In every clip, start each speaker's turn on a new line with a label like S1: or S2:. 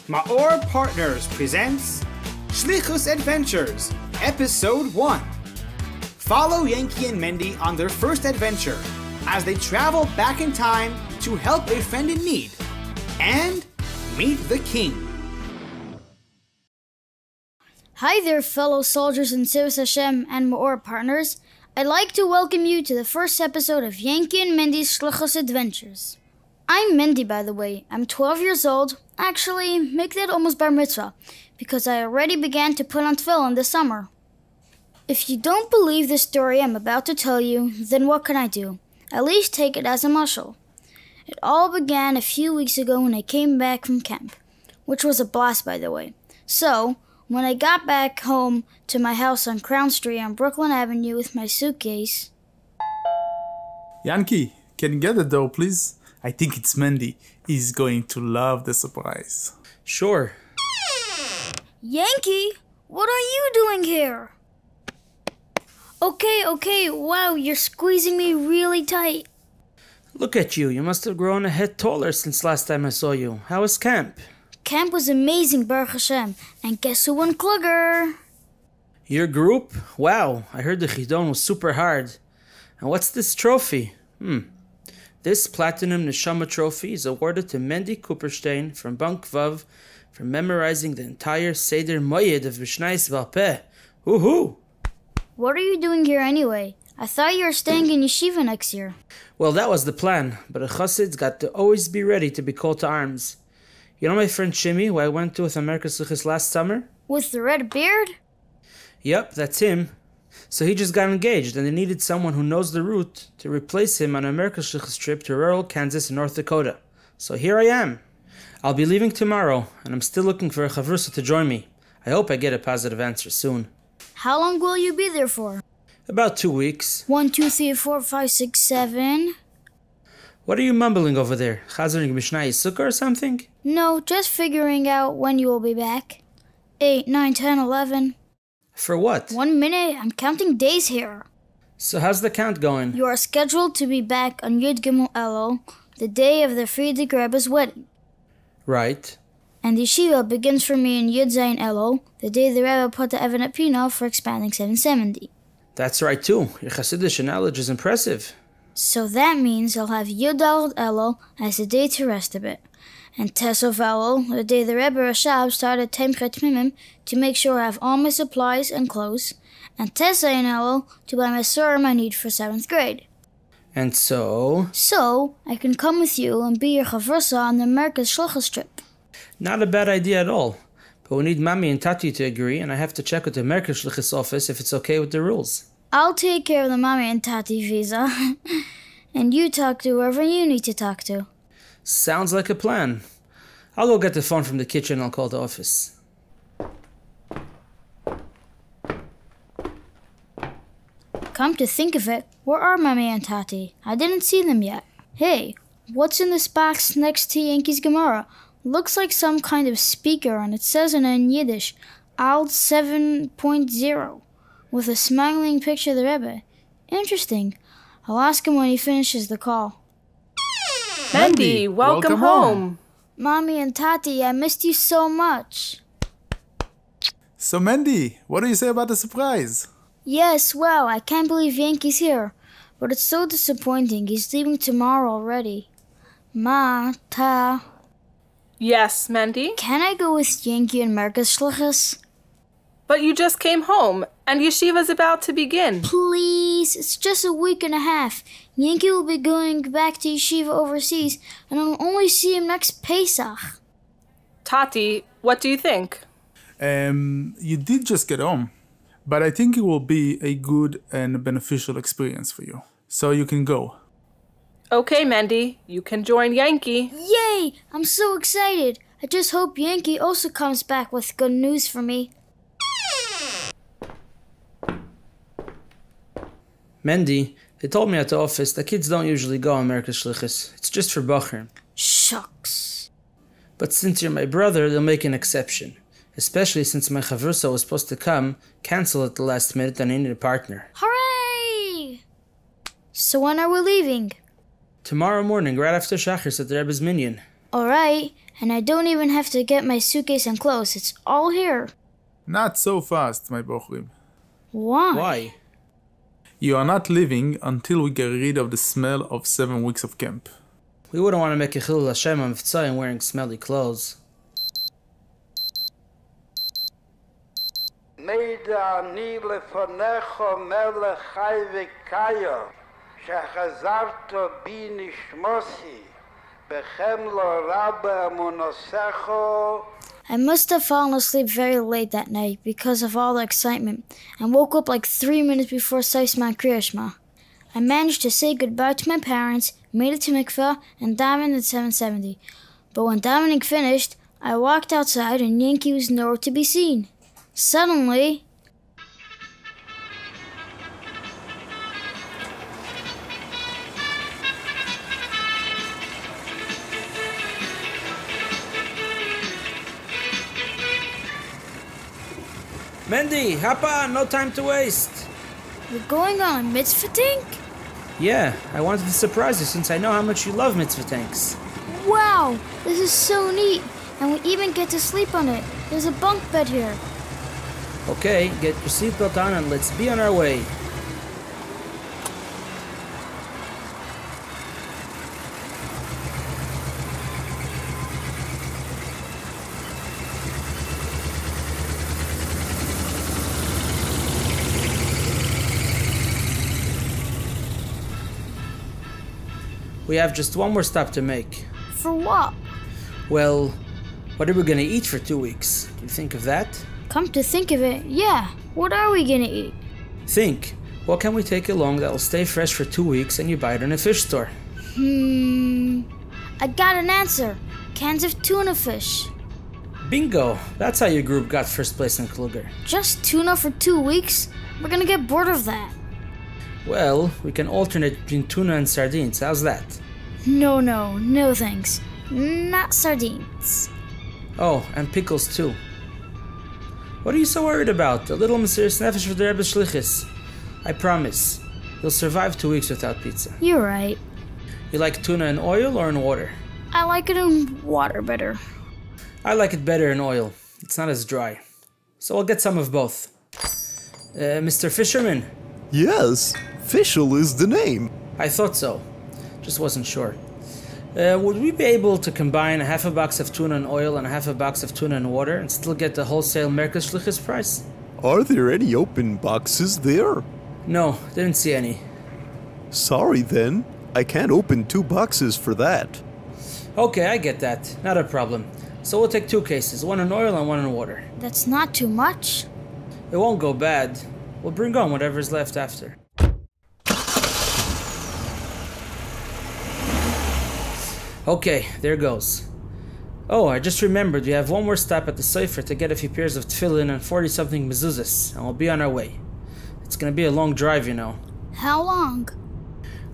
S1: Maor Partners presents Shlichus Adventures, Episode 1. Follow Yankee and Mendy on their first adventure as they travel back in time to help a friend in need and meet the king.
S2: Hi there, fellow soldiers in Sivas Hashem and Maor Partners. I'd like to welcome you to the first episode of Yankee and Mendy's Shlichus Adventures. I'm Mendy, by the way. I'm 12 years old. Actually, make that almost bar mitzvah, because I already began to put on tefillin this summer. If you don't believe the story I'm about to tell you, then what can I do? At least take it as a mashal. It all began a few weeks ago when I came back from camp, which was a blast, by the way. So, when I got back home to my house on Crown Street on Brooklyn Avenue with my suitcase...
S3: Yankee, can you get the door, please? I think it's Mendy. He's going to love the surprise.
S4: Sure.
S2: Yankee, what are you doing here? Okay, wow, you're squeezing me really tight.
S4: Look at you. You must have grown a head taller since last time I saw you. How was camp?
S2: Camp was amazing, Baruch Hashem. And guess who won Klugger?
S4: Your group? Wow, I heard the Chidon was super hard. And what's this trophy? This Platinum Neshama trophy is awarded to Mendy Cooperstein from Bunk Vav for memorizing the entire Seder Moyed of Mishnayos Baal Peh. Woohoo!
S2: What are you doing here anyway? I thought you were staying in yeshiva next year.
S4: Well, that was the plan, but a chassid's got to always be ready to be called to arms. You know my friend Shimmy, who I went to with America's Shlichus last summer?
S2: With the red beard?
S4: Yep, that's him. So he just got engaged, and they needed someone who knows the route to replace him on America's Shlichus trip to rural Kansas and North Dakota. So here I am. I'll be leaving tomorrow, and I'm still looking for a chavrusa to join me. I hope I get a positive answer soon.
S2: How long will you be there for?
S4: About 2 weeks.
S2: 1, 2, 3, 4, 5, 6, 7.
S4: What are you mumbling over there? Chazering Mishnayos Sukkah or something?
S2: No, just figuring out when you will be back. 8, 9, 10, 11.
S4: For what?
S2: 1 minute, I'm counting days here.
S4: So how's the count going?
S2: You are scheduled to be back on Yud Gimel Elul, the day of the Friedrich Rebbe's wedding.
S4: Right.
S2: And yeshiva begins for me in Yud Zayin Elul, the day the Rebbe put the Evan at Pino for expanding 770.
S4: That's right too. Your Chassidish knowledge is impressive.
S2: So that means I'll have Yud Daled Elul as the day to rest a bit. And Tesov Elul, the day the Rebbe Rashab started Temchet Mimim to make sure I have all my supplies and clothes. And Tesayin Elul to buy my Surim I need for 7th grade.
S4: And so?
S2: So, I can come with you and be your chavrusa on the America's Shlichus trip.
S4: Not a bad idea at all. But we need Mami and Tati to agree, and I have to check with the America's Shlichus office if it's okay with the rules.
S2: I'll take care of the Mami and Tati visa. And you talk to whoever you need to talk to.
S4: Sounds like a plan. I'll go get the phone from the kitchen and I'll call the office.
S2: Come to think of it, where are Mami and Tati? I didn't see them yet. Hey, what's in this box next to Yankee's Gemara? Looks like some kind of speaker, and it says in Yiddish, Alt 7.0, with a smiling picture of the Rebbe. Interesting. I'll ask him when he finishes the call.
S5: Mendy, welcome home.
S2: Mommy and Tati, I missed you so much.
S3: So Mendy, what do you say about the surprise?
S2: Yes, wow, I can't believe Yankee's here. But it's so disappointing. He's leaving tomorrow already.
S5: Yes, Mendy?
S2: Can I go with Yankee and America's Shlichus?
S5: But you just came home, and yeshiva's about to begin.
S2: Please, it's just a week and a half. Yankee will be going back to yeshiva overseas, and I'll only see him next Pesach.
S5: Tati, what do you think?
S3: You did just get home, but I think it will be a good and beneficial experience for you. So you can go.
S5: Okay, Mendy, you can join Yankee.
S2: Yay! I'm so excited. I just hope Yankee also comes back with good news for me.
S4: Mendy, they told me at the office that kids don't usually go on America's Shlichus. It's just for Bachrim.
S2: Shucks.
S4: But since you're my brother, they'll make an exception. Especially since my chavrusa was supposed to come, cancel at the last minute, and I need a partner.
S2: Hooray! So when are we leaving?
S4: Tomorrow morning, right after Shachris at the Rebbe's Minyan.
S2: Alright, and I don't even have to get my suitcase and clothes. It's all here.
S3: Not so fast, my bochrim.
S2: Why?
S4: Why?
S3: You are not leaving until we get rid of the smell of 7 weeks of camp.
S4: We wouldn't want to make a Chilul Hashem on V'tzayim wearing smelly clothes.
S6: Meida ani lefonecho melech chai v'kayo, shechazarto bi nishmosi, bechem lo rabbe amonosecho.
S2: I must have fallen asleep very late that night because of all the excitement and woke up like 3 minutes before Seisman Kriyashma. I managed to say goodbye to my parents, made it to mikveh, and davened at 7:70. But when davening finished, I walked outside and Yankee was nowhere to be seen. Suddenly,
S4: Mendy, hop on, no time to waste.
S2: we're going on a mitzvah tank?
S4: Yeah, I wanted to surprise you since I know how much you love mitzvah tanks.
S2: Wow, this is so neat, and we even get to sleep on it. There's a bunk bed here.
S4: Okay, get your seatbelt on and let's be on our way. We have just one more stop to make.
S2: For what?
S4: Well, what are we gonna eat for 2 weeks? Can you think of that?
S2: Come to think of it, yeah. What are we gonna eat?
S4: Think, what can we take along that will stay fresh for 2 weeks and you buy it in a fish store?
S2: I got an answer. Cans of tuna fish.
S4: Bingo! That's how your group got first place in Kluger.
S2: Just tuna for 2 weeks? We're gonna get bored of that.
S4: Well, we can alternate between tuna and sardines. How's that?
S2: No thanks. Not sardines.
S4: Oh, and pickles too. What are you so worried about? A little Mesiras Nefesh for the Rebbe Shlichus. I promise, you'll survive 2 weeks without pizza.
S2: You're right.
S4: You like tuna in oil or in water?
S2: I like it in water better.
S4: I like it better in oil. It's not as dry. So I'll get some of both. Mr. Fisherman?
S7: Yes, Fischl is the name.
S4: I thought so. Just wasn't sure. Would we be able to combine a half a box of tuna in oil and a half a box of tuna in water and still get the wholesale Merkez Shlichus price?
S7: Are there any open boxes there?
S4: No, didn't see any.
S7: Sorry then, I can't open 2 boxes for that.
S4: Okay, I get that. Not a problem. So we'll take 2 cases, one in oil and one in water.
S2: That's not too much.
S4: It won't go bad. We'll bring on whatever's left after. Okay, there goes. Oh, I just remembered we have one more stop at the Sefer to get a few pairs of tefillin and 40-something mezuzahs, and we'll be on our way. It's gonna be a long drive, you know.
S2: How long?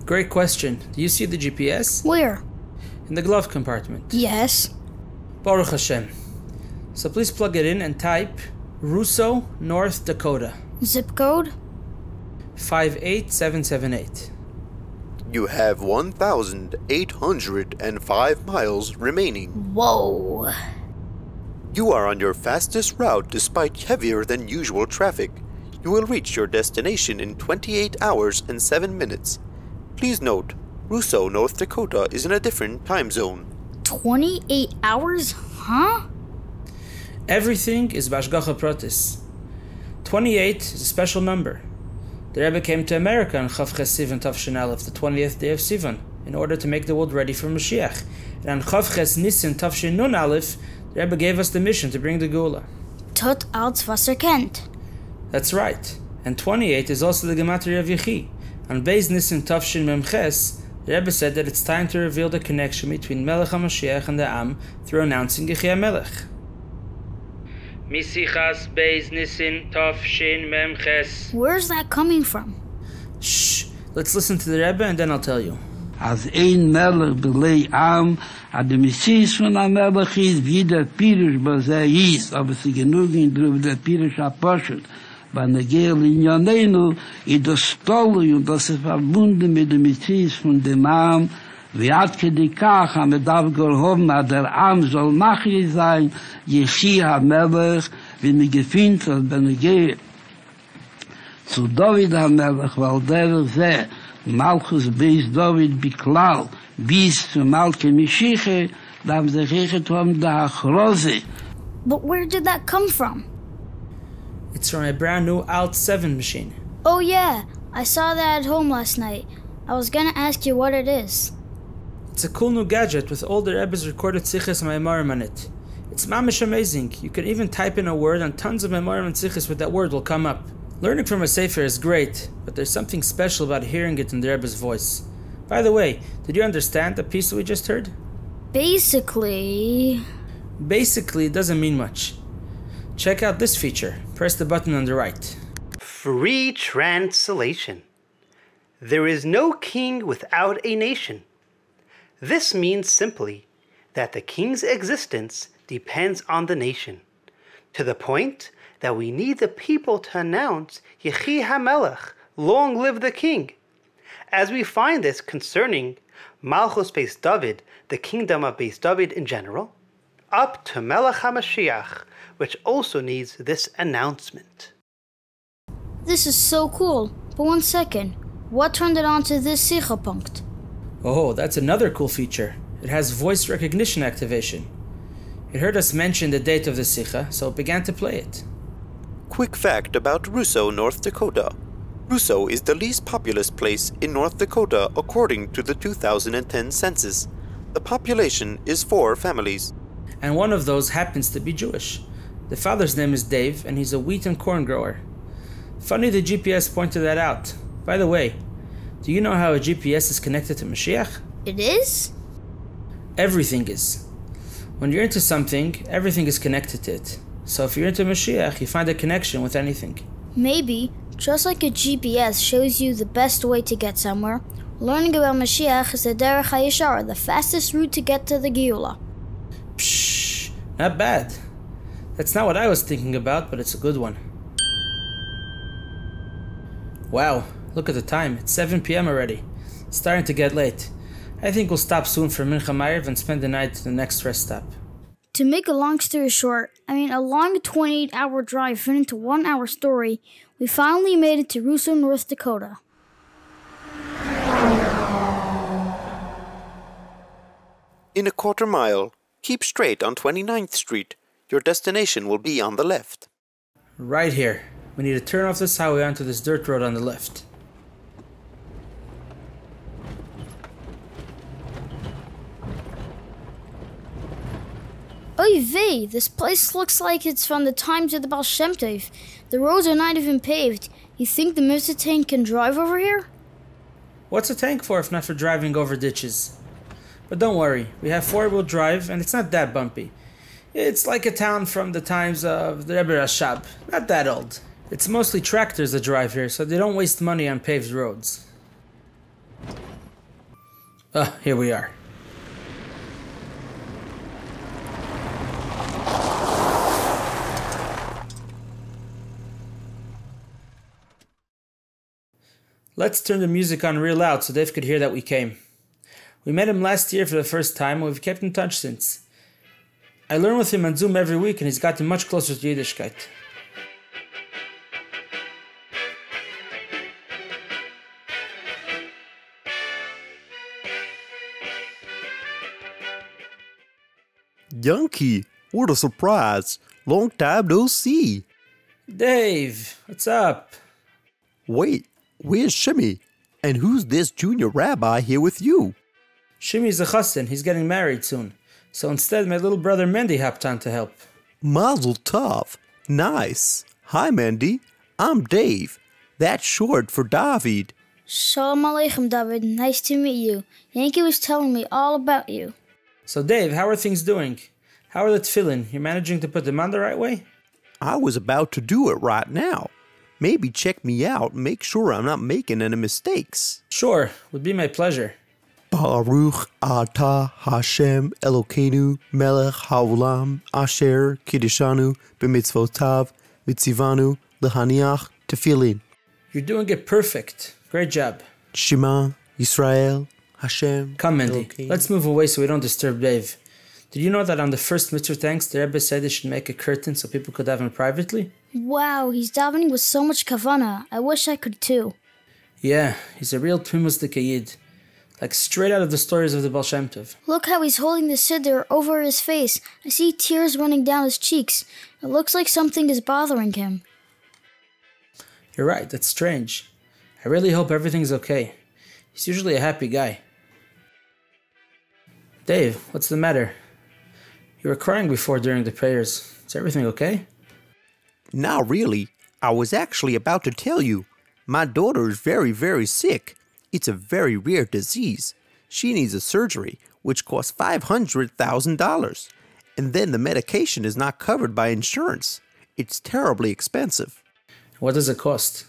S4: Great question. Do you see the GPS?
S2: Where?
S4: In the glove compartment.
S2: Yes.
S4: Baruch Hashem. So please plug it in and type Russo, North Dakota.
S2: Zip code?
S4: 58778.
S7: You have 1,805 miles remaining.
S2: Whoa.
S7: You are on your fastest route despite heavier than usual traffic. You will reach your destination in 28 hours and 7 minutes. Please note, Russo, North Dakota is in a different time zone.
S2: 28 hours? Huh?
S4: Everything is Bashgacha Protis. 28 is a special number. The Rebbe came to America on Chav Ches Sivan Tavshin Aleph, the 20th day of Sivan, in order to make the world ready for Mashiach. And on Chav Ches Nisan Tavshin Nun Aleph, the Rebbe gave us the mission to bring the Geula.
S2: Tot als Wasser kennt.
S4: That's right. And 28 is also the Gematria of Yechi. On Beis Nisan Tavshin Mem Ches, the Rebbe said that it's time to reveal the connection between Melech HaMashiach and the Am through announcing Yechi HaMelech. Misichas Beis Nisan Tavshin Mem Ches.
S2: Where's that coming from?
S4: Shh. Let's listen to the Rebbe and then I'll tell you.
S8: Als ein Melech belei Am, a de Messias von a Melech ist, wie der Pirisch bei sei ist, aber sie genug in der Pirisch apostet. Bei Negel in Janenu, in das Tolle, und das ist verbunden mit dem Messias von dem Am, ועד כדי כך המדב גרהום עד der Am soll machli sein, Yechi HaMelech, wie mir gefindt, als benege zu David HaMelech, weil der ze, Malchus beis David biklal, bis zu Malke Mishiche, darf sich hechet da Achrose.
S2: But where did that come from?
S4: It's from a brand new Alt 7 machine.
S2: Oh yeah, I saw that at home last night. I was gonna ask you what it is.
S4: It's a cool new gadget with all the Rebbe's recorded Sichos Maimarim on it. It's mamish amazing. You can even type in a word and tons of Maimarim and Sichos with that word will come up. Learning from a sefer is great, but there's something special about hearing it in the Rebbe's voice. By the way, did you understand the piece that we just heard?
S2: Basically,
S4: it doesn't mean much. Check out this feature. Press the button on the right.
S9: Free translation. There is no king without a nation. This means simply that the king's existence depends on the nation, to the point that we need the people to announce Yechi HaMelech, long live the king. As we find this concerning Malchus Beis David, the kingdom of Beis David in general, up to Melech HaMashiach, which also needs this announcement.
S2: this is so cool. But one second, what turned it on to this Sicha punct?
S4: Oh, that's another cool feature. It has voice recognition activation. It heard us mention the date of the Sicha, so it began to play it.
S7: Quick fact about Russo, North Dakota. Russo is the least populous place in North Dakota according to the 2010 census. The population is 4 families.
S4: And one of those happens to be Jewish. The father's name is Dave, and he's a wheat and corn grower. Funny the GPS pointed that out. By the way, do you know how a GPS is connected to Mashiach?
S2: It is?
S4: Everything is. When you're into something, everything is connected to it. So if you're into Mashiach, you find a connection with anything.
S2: Maybe, just like a GPS shows you the best way to get somewhere, learning about Mashiach is the Derech HaYashar, the fastest route to get to the Geula.
S4: Pshh, not bad. That's not what I was thinking about, but it's a good one. Wow, look at the time. It's 7 p.m. already. It's starting to get late. I think we'll stop soon for Mincha Ma'ariv and spend the night at the next rest stop.
S2: To make a long story short, a long 28-hour drive fit into 1 hour story, we finally made it to Russo, North Dakota.
S7: In a quarter mile, keep straight on 29th Street. Your destination will be on the left.
S4: Right here. We need to turn off this highway onto this dirt road on the left.
S2: Oy vey, this place looks like it's from the times of the Baal Shem Tov. The roads are not even paved. You think the Mitzvah tank can drive over here?
S4: What's a tank for if not for driving over ditches? But don't worry, we have 4-wheel drive and it's not that bumpy. It's like a town from the times of the Rebbe Rashab, not that old. It's mostly tractors that drive here, so they don't waste money on paved roads. Here we are. Let's turn the music on real loud so Dave could hear that we came. We met him last year for the first time and we've kept in touch since. I learn with him on Zoom every week and he's gotten much closer to Yiddishkeit.
S7: Yankee, what a surprise. Long time no see.
S4: Dave, what's up?
S7: Wait, where's Shimmy? And who's this junior rabbi here with you?
S4: Shimmy's a chassan, he's getting married soon. So instead my little brother Mendy hopped on to help.
S7: Mazel tov. Nice. Hi Mendy, I'm Dave. That's short for David.
S2: Shalom Aleichem, David. Nice to meet you. Yankee was telling me all about you.
S4: So Dave, how are things doing? How are the tefillin? You're managing to put them on the right way?
S7: I was about to do it right now. Maybe check me out and make sure I'm not making any mistakes.
S4: Sure, would be my pleasure.
S7: Baruch Atah Hashem Elokeinu Melech Haolam Asher Kiddishanu B'mitzvotav Mitzivanu L'haniach Tefillin.
S4: You're doing it perfect. Great job.
S7: Shema Yisrael Hashem.
S4: Come, Mendy.
S7: Okay.
S4: Let's move away so we don't disturb Dave. Did you know that on the first mitzvah thanks, the Rebbe said they should make a curtain so people could daven privately?
S2: Wow, he's davening with so much kavanah. I wish I could too.
S4: Yeah, he's a real Tmimus Yid. Like straight out of the stories of the Baal Shem Tov.
S2: Look how he's holding the siddur over his face. I see tears running down his cheeks. It looks like something is bothering him.
S4: You're right, that's strange. I really hope everything's okay. He's usually a happy guy. Dave, what's the matter? You were crying before during the prayers. Is everything okay?
S7: Not really. I was actually about to tell you. My daughter is very, very sick. It's a very rare disease. She needs a surgery, which costs $500,000. And then the medication is not covered by insurance. It's terribly expensive.
S4: What does it cost?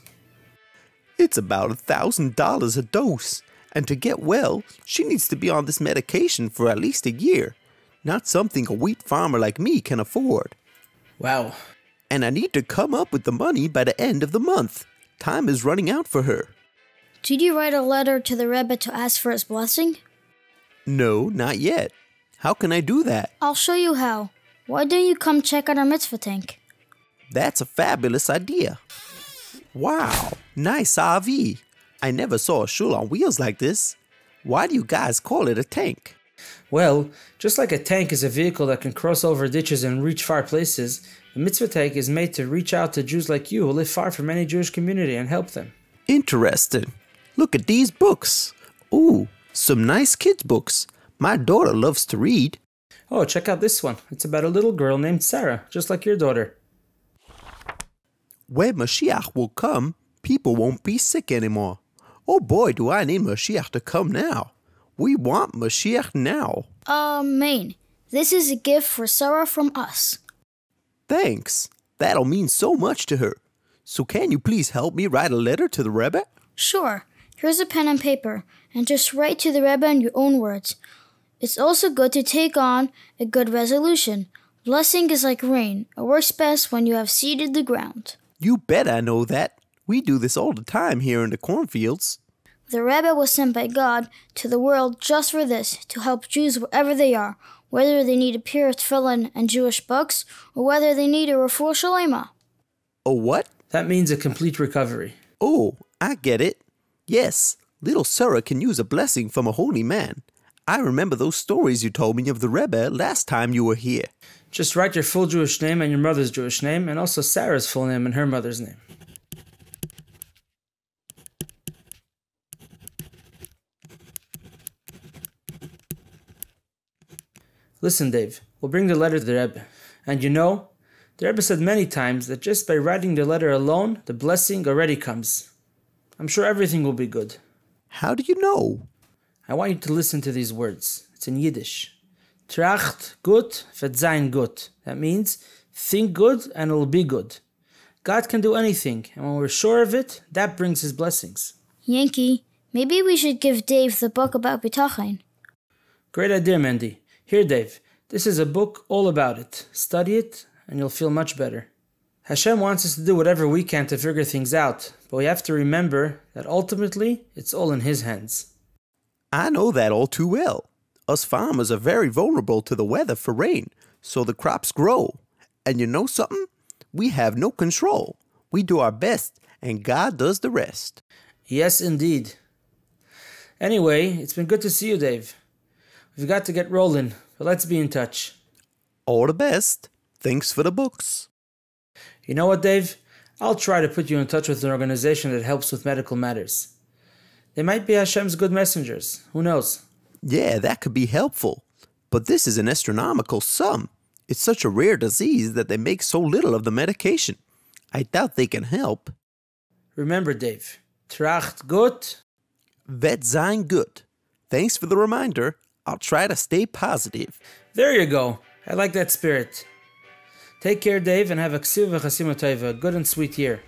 S7: It's about $1,000 a dose. And to get well, she needs to be on this medication for at least a year. Not something a wheat farmer like me can afford.
S4: Wow.
S7: And I need to come up with the money by the end of the month. Time is running out for her.
S2: Did you write a letter to the Rebbe to ask for his blessing?
S7: No, not yet. How can I do that?
S2: I'll show you how. Why don't you come check out our mitzvah tank?
S7: That's a fabulous idea. Wow, nice RV. I never saw a shul on wheels like this. Why do you guys call it a tank?
S4: Well, just like a tank is a vehicle that can cross over ditches and reach far places, the mitzvah tank is made to reach out to Jews like you who live far from any Jewish community and help them.
S7: Interesting. Look at these books. Ooh, some nice kids' books. My daughter loves to read.
S4: Oh, check out this one. It's about a little girl named Sarah, just like your daughter.
S7: When Mashiach will come, people won't be sick anymore. Oh boy, do I need Mashiach to come now. We want Mashiach now.
S2: Amen. This is a gift for Sarah from us.
S7: Thanks. That'll mean so much to her. So can you please help me write a letter to the Rebbe?
S2: Sure. Here's a pen and paper, and just write to the Rebbe in your own words. It's also good to take on a good resolution. Blessing is like rain. It works best when you have seeded the ground.
S7: You bet I know that. We do this all the time here in the cornfields.
S2: The Rebbe was sent by God to the world just for this, to help Jews wherever they are, whether they need a pair of tefillin and Jewish books, or whether they need a refuah shalema.
S7: A what?
S4: That means a complete recovery.
S7: Oh, I get it. Yes, little Sarah can use a blessing from a holy man. I remember those stories you told me of the Rebbe last time you were here.
S4: Just write your full Jewish name and your mother's Jewish name, and also Sarah's full name and her mother's name. Listen, Dave, we'll bring the letter to the Rebbe. And you know, the Rebbe said many times that just by writing the letter alone, the blessing already comes. I'm sure everything will be good.
S7: How do you know?
S4: I want you to listen to these words. It's in Yiddish. Tracht gut, wird sein gut. That means, think good and it'll be good. God can do anything, and when we're sure of it, that brings his blessings.
S2: Yankee, maybe we should give Dave the book about bitachon.
S4: Great idea, Mendy. Here, Dave, this is a book all about it. Study it, and you'll feel much better. Hashem wants us to do whatever we can to figure things out, but we have to remember that ultimately, it's all in his hands.
S7: I know that all too well. Us farmers are very vulnerable to the weather for rain, so the crops grow. And you know something? We have no control. We do our best, and God does the rest.
S4: Yes, indeed. Anyway, it's been good to see you, Dave. We've got to get rolling, but let's be in touch.
S7: All the best. Thanks for the books.
S4: You know what, Dave? I'll try to put you in touch with an organization that helps with medical matters. They might be Hashem's good messengers. Who knows?
S7: Yeah, that could be helpful. But this is an astronomical sum. It's such a rare disease that they make so little of the medication. I doubt they can help.
S4: Remember, Dave. Tracht gut.
S7: Wird sein gut. Thanks for the reminder. I'll try to stay positive.
S4: There you go. I like that spirit. Take care, Dave, and have a ksiv v'chasima tova, a good and sweet year.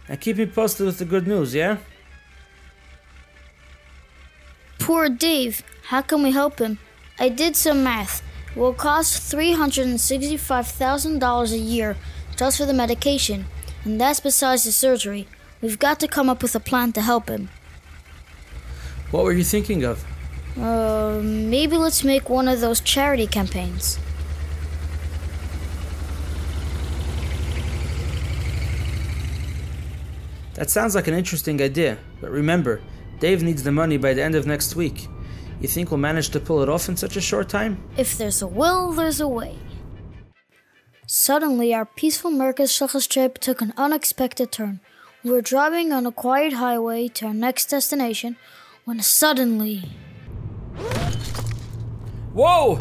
S4: And keep me posted with the good news, yeah?
S2: Poor Dave. How can we help him? I did some math. It will cost $365,000 a year just for the medication, and that's besides the surgery. We've got to come up with a plan to help him.
S4: What were you thinking of?
S2: Maybe let's make one of those charity campaigns.
S4: That sounds like an interesting idea, but remember, Dave needs the money by the end of next week. You think we'll manage to pull it off in such a short time?
S2: If there's a will, there's a way. Suddenly, our peaceful Merkez Shlichus trip took an unexpected turn. We were driving on a quiet highway to our next destination when suddenly...
S4: Whoa!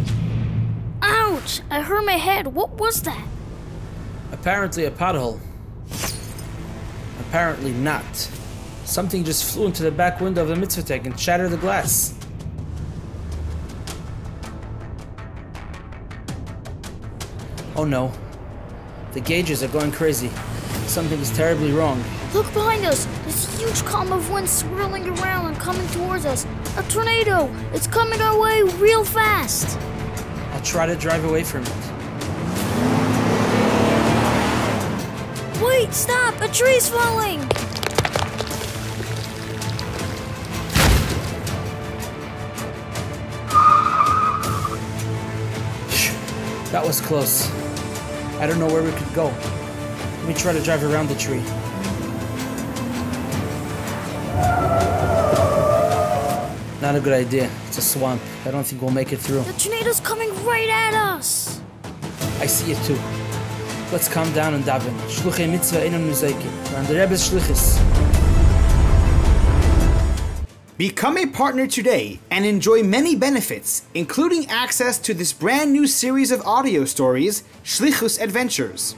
S2: Ouch! I hurt my head. What was that?
S4: Apparently a pothole. Apparently not. Something just flew into the back window of the mitzvah and shattered the glass. Oh no. The gauges are going crazy. Something is terribly wrong.
S2: Look behind us! There's a huge column of wind swirling around and coming towards us. A tornado! It's coming our way real fast!
S4: I'll try to drive away from it.
S2: Wait! Stop! A tree's falling!
S4: That was close. I don't know where we could go. Let me try to drive around the tree. Not a good idea. It's a swamp. I don't think we'll make it through.
S2: The tornado's coming right at us!
S4: I see it too. Let's calm down and daven. Shluchei mitzvah einam nuzaykim. We're on the Rebbe's Shlichus.
S1: Become a partner today and enjoy many benefits, including access to this brand new series of audio stories, Shlichus Adventures.